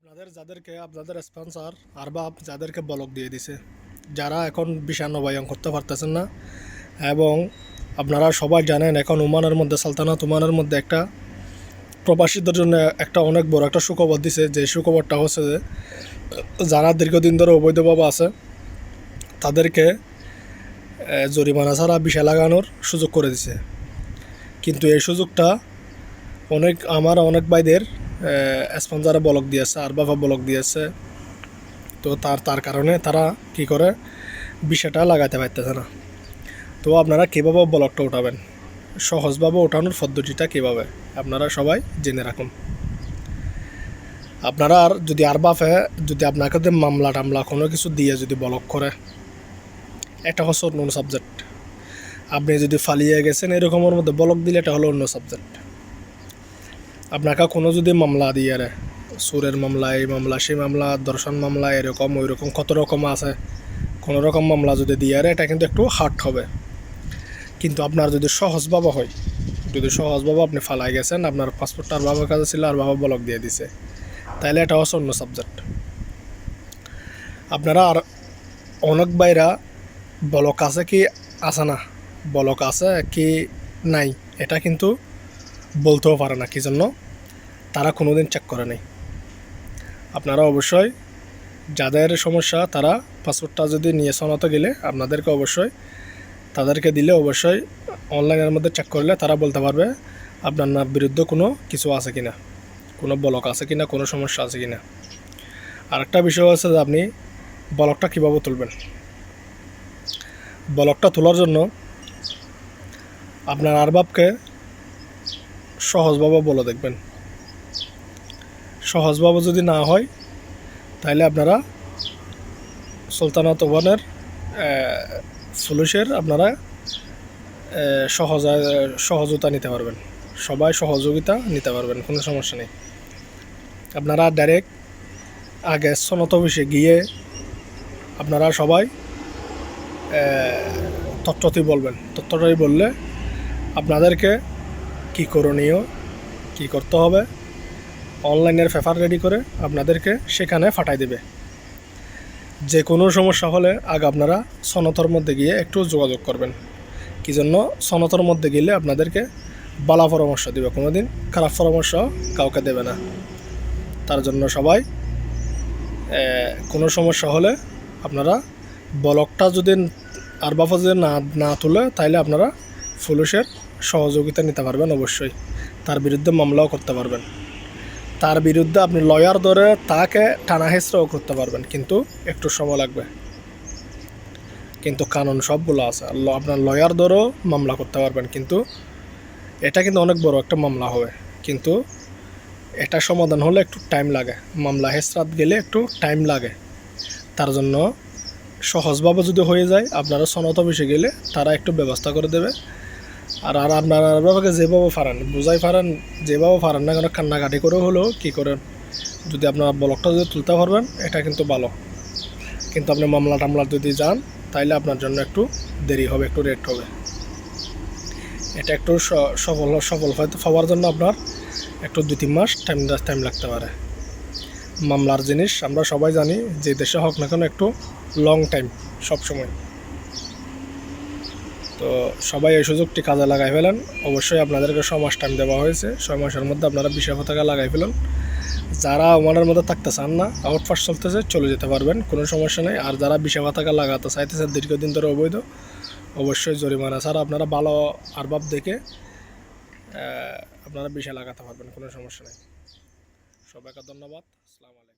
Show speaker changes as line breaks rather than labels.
আপনাদের স্পন্সর আরবাব যাদেরকে ব্লক দিয়ে দিছে, যারা এখন ভিসা নবায়ন করতে পারতেছেন না। এবং আপনারা সবাই জানেন এখন ওমানের মধ্যে সালতানাত ওমানের মধ্যে একটা প্রবাসীদের জন্য একটা অনেক বড় একটা সুখবর দিছে। যে সুখবরটা হচ্ছে যে যারা দীর্ঘদিন ধরে অবৈধভাবে আছে তাদেরকে জরিমানা ছাড়া ভিসা লাগানোর সুযোগ করে দিছে। কিন্তু এই সুযোগটা আমার অনেক ভাইদের স্পন্সরে ব্লক দিয়েছে, আরবাবা ব্লক দিয়েছে। তো তার কারণে তারা কি করে ভিসাটা লাগাতে পারতেছে না। তো আপনারা কীভাবে ব্লকটা উঠাবেন, সহজভাবে ওঠানোর পদ্ধতিটা কীভাবে আপনারা সবাই জেনে রাখুন। আপনারা আর যদি আরবাফে যদি আপনাকে মামলা টামলা কোনো কিছু দিয়ে যদি ব্লক করে, এটা হচ্ছে অন্য সাবজেক্ট। আপনি যদি ফালিয়ে গেছেন এরকমের মধ্যে ব্লক দিলে এটা হলো অন্য সাবজেক্ট। আপনাকে কোনো যদি মামলা দিয়ে রে, সুরের মামলা, এই মামলা, সেই মামলা, ধর্ষণ মামলা, এরকম ওই রকম কত রকম আছে, কোনো রকম মামলা যদি দিয়ে রে, এটা কিন্তু একটু হার্ড হবে। কিন্তু আপনার যদি সহজভাবে হয়, যদি সহজভাবে আপনি ফালাই গেছেন, আপনার পাসপোর্টটা আর বাবার কাছে ছিল আর বাবা ব্লক দিয়ে দিছে, তাহলে এটা হচ্ছে অন্য সাবজেক্ট। আপনারা আর অনেক বাইরা ব্লক আছে কি আছে না, ব্লক আছে কি নাই, এটা কিন্তু বলতেও পারে না। কি জন্য? তারা কোনোদিন চেক করে নাই। আপনারা অবশ্যই যাদের সমস্যা তারা পাসপোর্টটা যদি নিয়ে সনাতে গেলে আপনাদেরকে অবশ্যই তাদেরকে দিলে অবশ্যই অনলাইনের মধ্যে চেক করলে তারা বলতে পারবে আপনার বিরুদ্ধে কোনো কিছু আছে কিনা, কোনো ব্লক আছে কিনা, কোনো সমস্যা আছে কিনা। আরেকটা বিষয় হচ্ছে যে আপনি ব্লকটা কীভাবে তুলবেন। ব্লকটা তোলার জন্য আপনার আরবাবকে সহজভাবে বলে দেখবেন। সহজভাবে যদি না হয় তাহলে আপনারা সুলতানাত ওমানের পুলিশের আপনারা সহযোগিতা নিতে পারবেন, সবাই সহযোগিতা নিতে পারবেন, কোনো সমস্যা নেই। আপনারা ডাইরেক্ট আগে সনত অফিসে গিয়ে আপনারা সবাই তথ্যটি বলবেন। তথ্যটাই বললে আপনাদেরকে কী করণীয়, কী করতে হবে, অনলাইনের পেপার রেডি করে আপনাদেরকে সেখানে পাঠাই দেবে। যে কোনো সমস্যা হলে আগে আপনারা সনতর মধ্যে গিয়ে একটু যোগাযোগ করবেন। কি জন্য? সনতর মধ্যে গেলে আপনাদেরকে ভালো পরামর্শ দেবে, কোনো দিন খারাপ পরামর্শ কাউকে দেবে না। তার জন্য সবাই কোনো সমস্যা হলে আপনারা ব্লকটা যদি আরবাফা যদি না তুলে তাহলে আপনারা পুলিশের সহযোগিতা নিতে পারবেন। অবশ্যই তার বিরুদ্ধে মামলাও করতে পারবেন। তার বিরুদ্ধে আপনি লয়ার ধরে তাকে টানা হেঁচড়াও করতে পারবেন, কিন্তু একটু সময় লাগবে। কিন্তু কানুন সবগুলো আছে, আপনার লয়ার ধরেও মামলা করতে পারবেন। কিন্তু এটা কিন্তু অনেক বড় একটা মামলা হবে, কিন্তু এটা সমাধান হলে একটু টাইম লাগে। মামলা হেঁচড়াত গেলে একটু টাইম লাগে। তার জন্য সহজভাবে যদি হয়ে যায় আপনারা সনত অফিসে গেলে তারা একটু ব্যবস্থা করে দেবে। আর আপনারা যেভাবে পারেন বুঝাই পারেন, যেভাবে পারেন না কেন কান্নাকাটি করে হলেও কী করেন, যদি আপনারা ব্লকটা যদি তুলতে পারবেন এটা কিন্তু ভালো। কিন্তু আপনি মামলা টামলা যদি যান তাইলে আপনার জন্য একটু দেরি হবে, একটু লেট হবে। এটা একটু সফল হওয়ার জন্য আপনার একটু 2-3 মাস টাইম লাগতে পারে। মামলার জিনিস আমরা সবাই জানি, যে দেশে হোক না কেন একটু লং টাইম সবসময়। তো সবাই এই সুযোগটি কাজে লাগাই ফেলেন। অবশ্যই আপনাদেরকে 6 মাস টাইম দেওয়া হয়েছে। 6 মাসের মধ্যে আপনারা ভিসা পতাকা লাগাই ফেলেন। যারা ওমানের মধ্যে থাকতে চান না, আউটপাস চলতেছে, চলে যেতে পারবেন, কোনো সমস্যা নেই। আর যারা ভিসা পতাকা লাগাতে চাইতেছে দীর্ঘদিন ধরে অবৈধ, অবশ্যই জরিমানা ছাড়া আপনারা ভালো আরবাব দেখে আপনারা ভিসা লাগাতে পারবেন, কোনো সমস্যা নেই। সবাইকে ধন্যবাদ। আসসালামু আলাইকুম।